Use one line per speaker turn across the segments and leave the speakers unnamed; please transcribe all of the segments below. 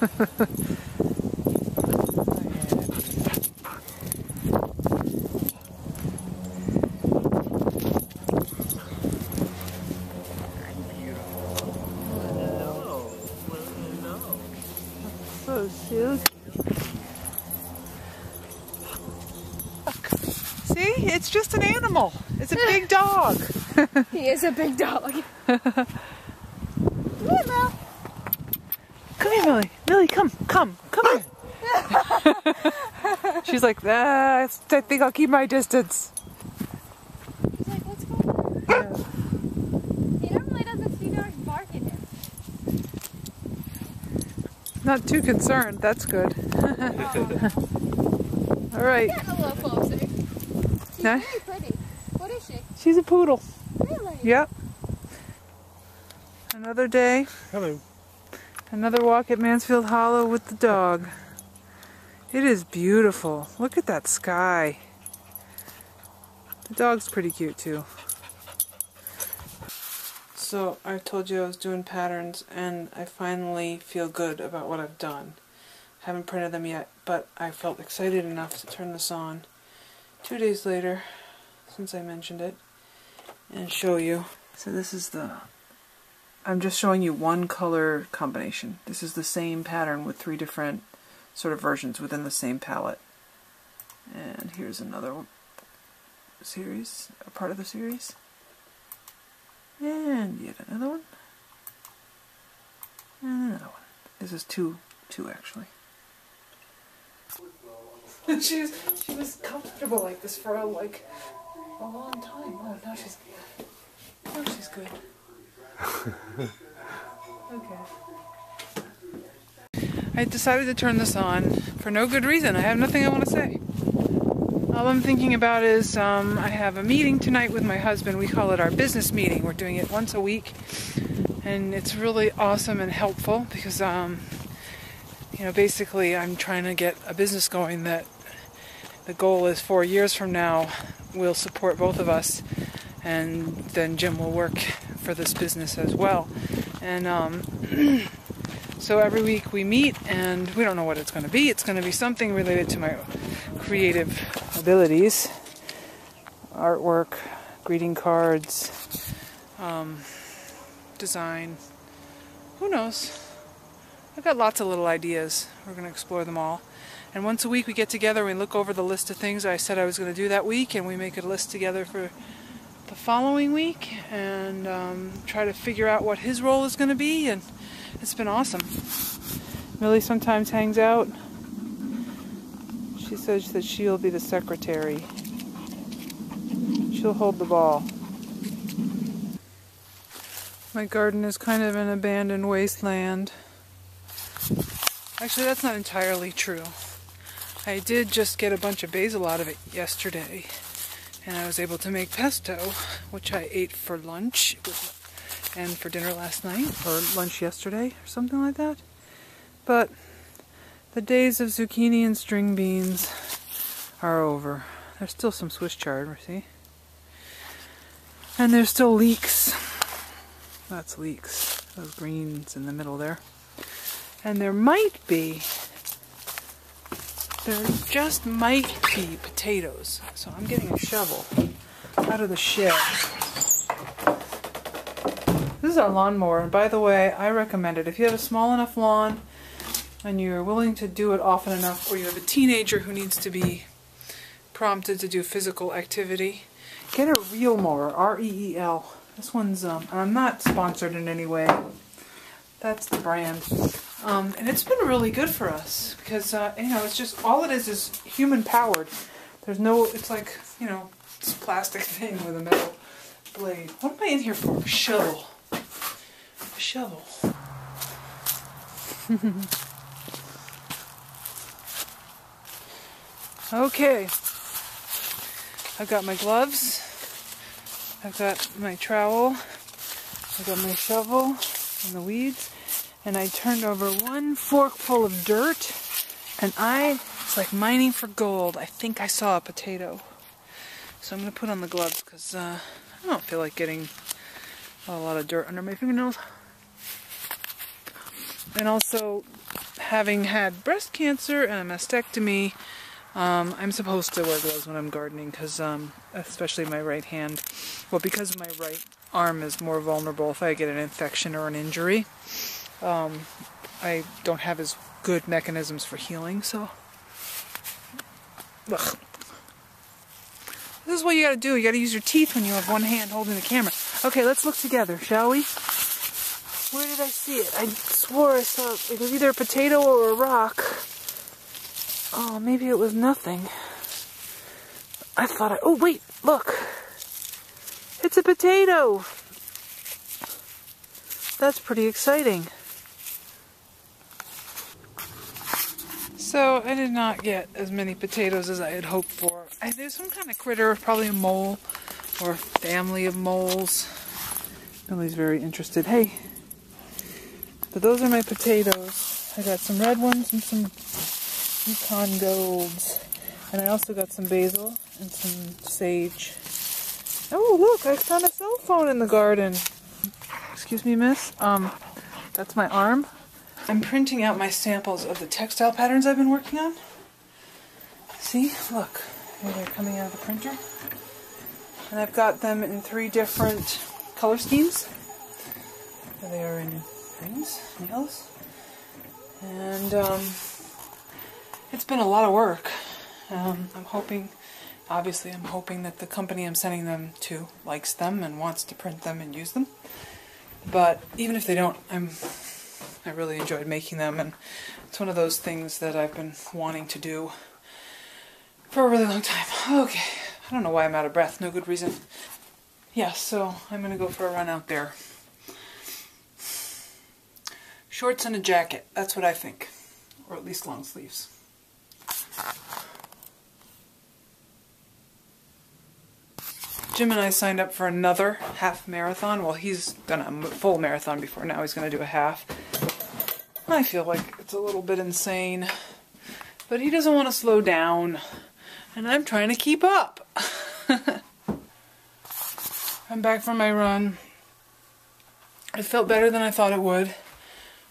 So silky. Look. See? It's just an animal. It's a big dog.
He is a big dog.
Come here, Mel. Come here, Millie. Millie, come here. She's like, I think I'll keep my distance.
He's like, what's going on? Yeah. He normally doesn't see dogs barking him.
Not too concerned. That's good. All right.
Getting a little closer. She's very pretty. What is she?
She's a poodle.
Really?
Yep. Another day.
Hello.
Another walk at Mansfield Hollow with the dog. It is beautiful. Look at that sky. The dog's pretty cute too. So I told you I was doing patterns and I finally feel good about what I've done. Haven't printed them yet, but I felt excited enough to turn this on 2 days later since I mentioned it and show you. So this is I'm just showing you one color combination. This is the same pattern with 3 different sort of versions within the same palette. And here's another series, a part of the series. And yet another one. And another one. This is two actually. she was comfortable like this for a long time. Oh, now she's good. Okay. I decided to turn this on for no good reason. I have nothing I want to say. All I'm thinking about is I have a meeting tonight with my husband. We call it our business meeting. We're doing it once a week. And it's really awesome and helpful because, basically I'm trying to get a business going that the goal is 4 years from now we'll support both of us. And then Jim will work for this business as well. And so every week we meet and we don't know what it's going to be. It's going to be something related to my creative abilities. Artwork, greeting cards, design. Who knows? I've got lots of little ideas. We're going to explore them all. And once a week we get together and we look over the list of things I said I was going to do that week and we make a list together for the following week and try to figure out what his role is going to be, and it's been awesome. Millie sometimes hangs out. She says that she'll be the secretary. She'll hold the ball. My garden is kind of an abandoned wasteland. Actually, that's not entirely true. I did just get a bunch of basil out of it yesterday. And I was able to make pesto, which I ate for lunch and for dinner last night, or lunch yesterday, or something like that. But the days of zucchini and string beans are over. There's still some Swiss chard, see? And there's still leeks. That's leeks. Those greens in the middle there. And there just might be potatoes. So I'm getting a shovel out of the shed. This is our lawnmower, and by the way, I recommend it. If you have a small enough lawn and you're willing to do it often enough, or you have a teenager who needs to be prompted to do physical activity, get a reel mower, R-E-E-L. This one's, and I'm not sponsored in any way. That's the brand. And it's been really good for us because, it's just, all it is human powered. There's no, it's like, this plastic thing with a metal blade. What am I in here for? A shovel. A shovel. Okay. I've got my gloves. I've got my trowel. I've got my shovel and the weeds. And I turned over one forkful of dirt, and it's like mining for gold. I think I saw a potato. So I'm going to put on the gloves because I don't feel like getting a lot of dirt under my fingernails. And also, having had breast cancer and a mastectomy, I'm supposed to wear gloves when I'm gardening because, especially my right hand, well, because my right arm is more vulnerable if I get an infection or an injury. I don't have as good mechanisms for healing, so... Ugh. This is what you gotta do. You gotta use your teeth when you have one hand holding the camera. Okay, let's look together, shall we? Where did I see it? I swore I saw it. It was either a potato or a rock. Oh, maybe it was nothing. I thought oh, wait, look. It's a potato. That's pretty exciting. So, I did not get as many potatoes as I had hoped for. There's some kind of critter, probably a mole, or family of moles. Billy's very interested. Hey. But those are my potatoes. I got some red ones and some Yukon Golds. And I also got some basil and some sage. Oh, look, I found a cell phone in the garden. Excuse me, miss. That's my arm. I'm printing out my samples of the textile patterns I've been working on. See? Look. Here they're coming out of the printer. And I've got them in 3 different color schemes. They are in greens, yellows. And it's been a lot of work. I'm hoping that the company I'm sending them to likes them and wants to print them and use them. But even if they don't, I really enjoyed making them, and it's one of those things that I've been wanting to do for a really long time. Okay, I don't know why I'm out of breath, no good reason. Yeah, so I'm going to go for a run out there. Shorts and a jacket, that's what I think. Or at least long sleeves. Jim and I signed up for another half marathon. Well, he's done a full marathon before, now he's going to do a half. I feel like it's a little bit insane, but he doesn't want to slow down, and I'm trying to keep up. I'm back from my run. It felt better than I thought it would,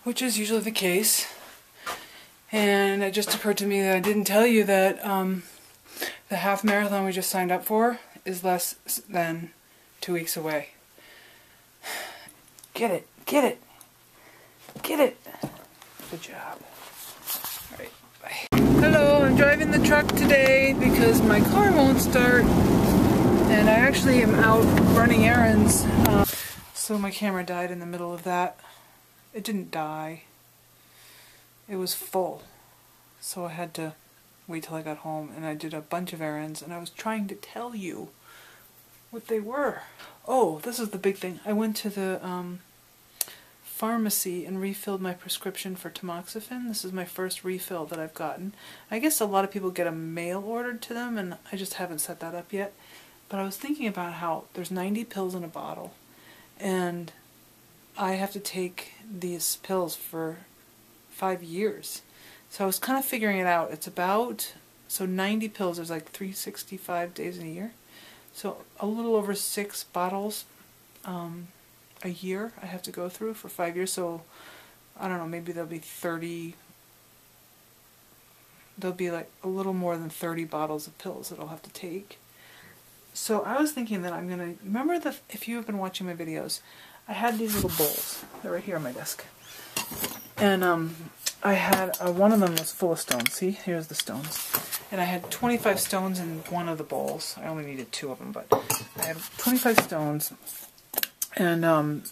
which is usually the case. And it just occurred to me that I didn't tell you that the half marathon we just signed up for is less than 2 weeks away. Get it, get it, get it. Good job. Alright, bye. Hello, I'm driving the truck today because my car won't start. And I actually am out running errands. So my camera died in the middle of that. It didn't die. It was full. So I had to wait till I got home, and I did a bunch of errands, and I was trying to tell you what they were. Oh, this is the big thing. I went to the pharmacy and refilled my prescription for Tamoxifen. This is my first refill that I've gotten. I guess a lot of people get a mail ordered to them, and I just haven't set that up yet. But I was thinking about how there's 90 pills in a bottle, and I have to take these pills for 5 years. So I was kind of figuring it out. It's about, so 90 pills, there's like 365 days in a year. So a little over 6 bottles a year I have to go through for 5 years. So I don't know, maybe there'll be there'll be like a little more than 30 bottles of pills that I'll have to take. So I was thinking that I'm gonna, remember if you have been watching my videos, I had these little bowls. They're right here on my desk. And I had, one of them was full of stones. See, here's the stones. And I had 25 stones in one of the bowls. I only needed 2 of them, but I had 25 stones. And on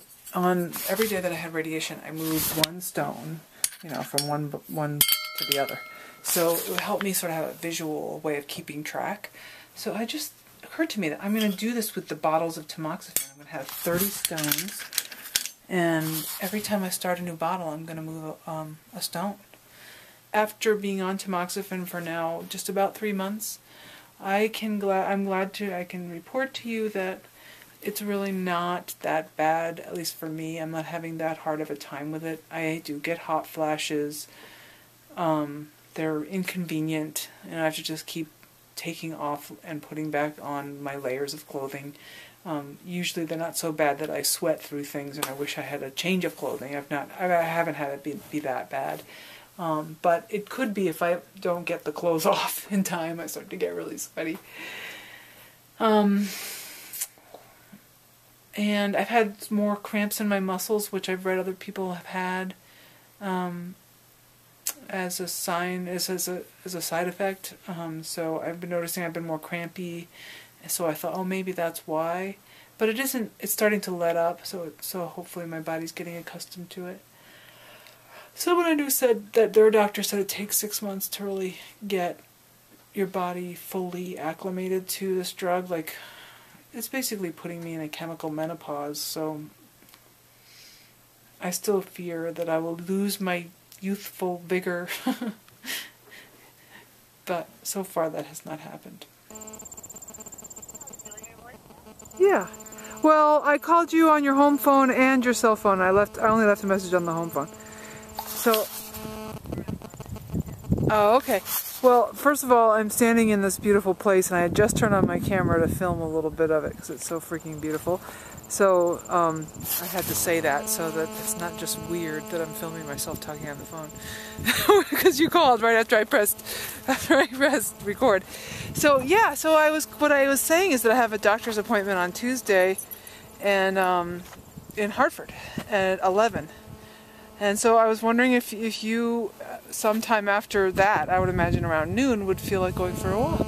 every day that I had radiation, I moved 1 stone, you know, from one to the other. So it would help me sort of have a visual way of keeping track. So it just occurred to me that I'm going to do this with the bottles of Tamoxifen. I'm going to have 30 stones. And every time I start a new bottle, I'm going to move a stone. After being on Tamoxifen for now just about 3 months, I can report to you that it's really not that bad, at least for me. I'm not having that hard of a time with it. I do get hot flashes. They're inconvenient, and I have to just keep taking off and putting back on my layers of clothing. Usually they're not so bad that I sweat through things and I wish I had a change of clothing. I haven't had it be that bad. But it could be if I don't get the clothes off in time, I start to get really sweaty. And I've had more cramps in my muscles, which I've read other people have had as a sign, as a side effect. So I've been noticing I've been more crampy. So I thought, oh, maybe that's why. But it isn't. It's starting to let up. So hopefully my body's getting accustomed to it. Someone I knew said that their doctor said it takes 6 months to really get your body fully acclimated to this drug. Like, it's basically putting me in a chemical menopause. So I still fear that I will lose my youthful vigor. But so far that has not happened. Yeah. Well, I called you on your home phone and your cell phone. I only left a message on the home phone. So, oh, okay. Well, first of all, I'm standing in this beautiful place, and I had just turned on my camera to film a little bit of it because it's so freaking beautiful. So, I had to say that so that it's not just weird that I'm filming myself talking on the phone. Because you called right after I pressed record. So, yeah, what I was saying is that I have a doctor's appointment on Tuesday and in Hartford at 11. And so I was wondering if you, sometime after that, I would imagine around noon, would feel like going for a walk.